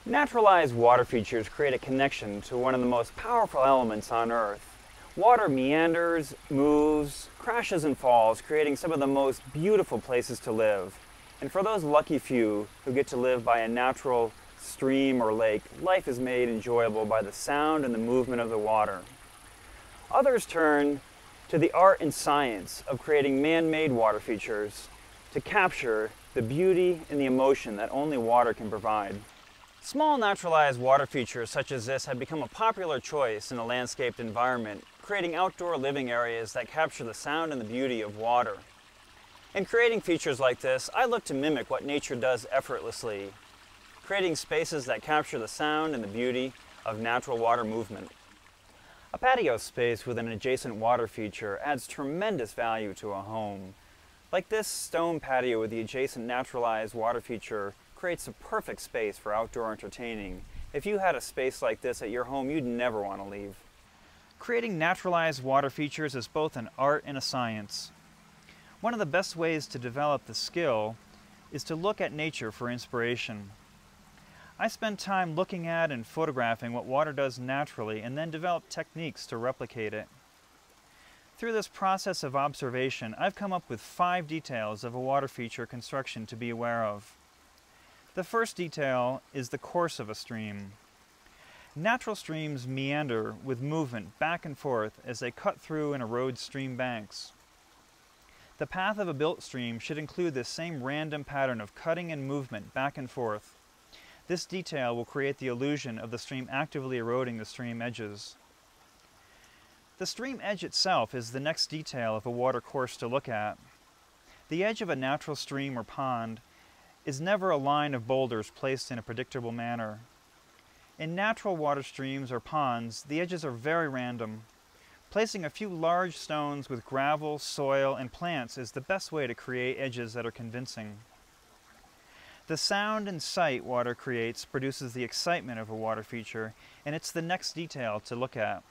Naturalized water features create a connection to one of the most powerful elements on Earth. Water meanders, moves, crashes and falls, creating some of the most beautiful places to live. And for those lucky few who get to live by a natural stream or lake, life is made enjoyable by the sound and the movement of the water. Others turn to the art and science of creating man-made water features to capture the beauty and the emotion that only water can provide. Small naturalized water features such as this have become a popular choice in a landscaped environment, creating outdoor living areas that capture the sound and the beauty of water. In creating features like this, I look to mimic what nature does effortlessly, creating spaces that capture the sound and the beauty of natural water movement. A patio space with an adjacent water feature adds tremendous value to a home. Like this stone patio with the adjacent naturalized water feature creates a perfect space for outdoor entertaining. If you had a space like this at your home, you'd never want to leave. Creating naturalized water features is both an art and a science. One of the best ways to develop the skill is to look at nature for inspiration. I spend time looking at and photographing what water does naturally and then develop techniques to replicate it. Through this process of observation, I've come up with 5 details of a water feature construction to be aware of. The first detail is the course of a stream. Natural streams meander with movement back and forth as they cut through and erode stream banks. The path of a built stream should include this same random pattern of cutting and movement back and forth. This detail will create the illusion of the stream actively eroding the stream edges. The stream edge itself is the next detail of a water course to look at. The edge of a natural stream or pond is never a line of boulders placed in a predictable manner. In natural water streams or ponds, the edges are very random. Placing a few large stones with gravel, soil, and plants is the best way to create edges that are convincing. The sound and sight water creates produces the excitement of a water feature, and it's the next detail to look at.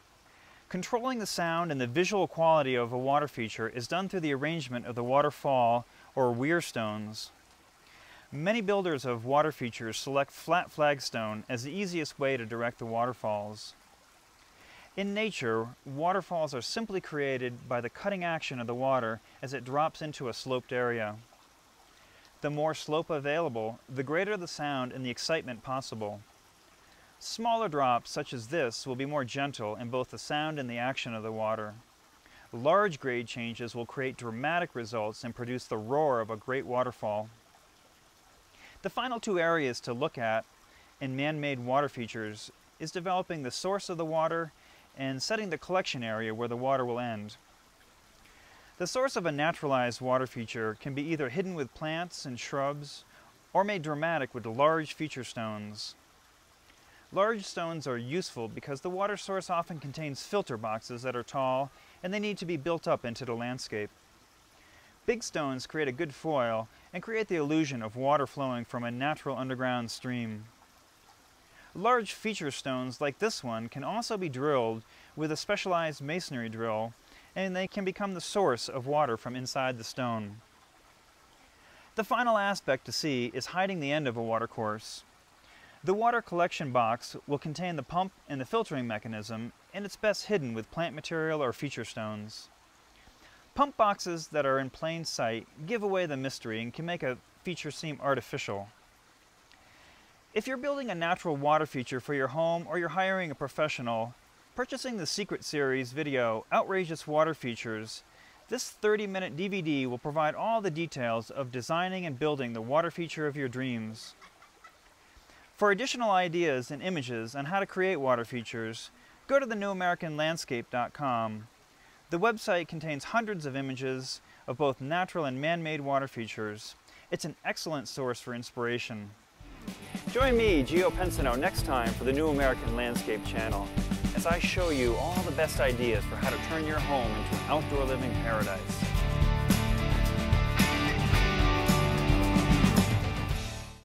Controlling the sound and the visual quality of a water feature is done through the arrangement of the waterfall or weir stones. Many builders of water features select flat flagstone as the easiest way to direct the waterfalls. In nature, waterfalls are simply created by the cutting action of the water as it drops into a sloped area. The more slope available, the greater the sound and the excitement possible. Smaller drops such as this will be more gentle in both the sound and the action of the water. Large grade changes will create dramatic results and produce the roar of a great waterfall. The final 2 areas to look at in man-made water features is developing the source of the water and setting the collection area where the water will end. The source of a naturalized water feature can be either hidden with plants and shrubs or made dramatic with large feature stones. Large stones are useful because the water source often contains filter boxes that are tall and they need to be built up into the landscape. Big stones create a good foil and create the illusion of water flowing from a natural underground stream. Large feature stones like this one can also be drilled with a specialized masonry drill, and they can become the source of water from inside the stone. The final aspect to see is hiding the end of a watercourse. The water collection box will contain the pump and the filtering mechanism, and it's best hidden with plant material or feature stones. Pump boxes that are in plain sight give away the mystery and can make a feature seem artificial. If you're building a natural water feature for your home or you're hiring a professional, purchasing the Secret Series video, Outrageous Water Features, this 30-minute DVD will provide all the details of designing and building the water feature of your dreams. For additional ideas and images on how to create water features, go to thenewamericanlandscape.com. The website contains hundreds of images of both natural and man-made water features. It's an excellent source for inspiration. Join me, Gio Pensano, next time for the New American Landscape channel as I show you all the best ideas for how to turn your home into an outdoor living paradise.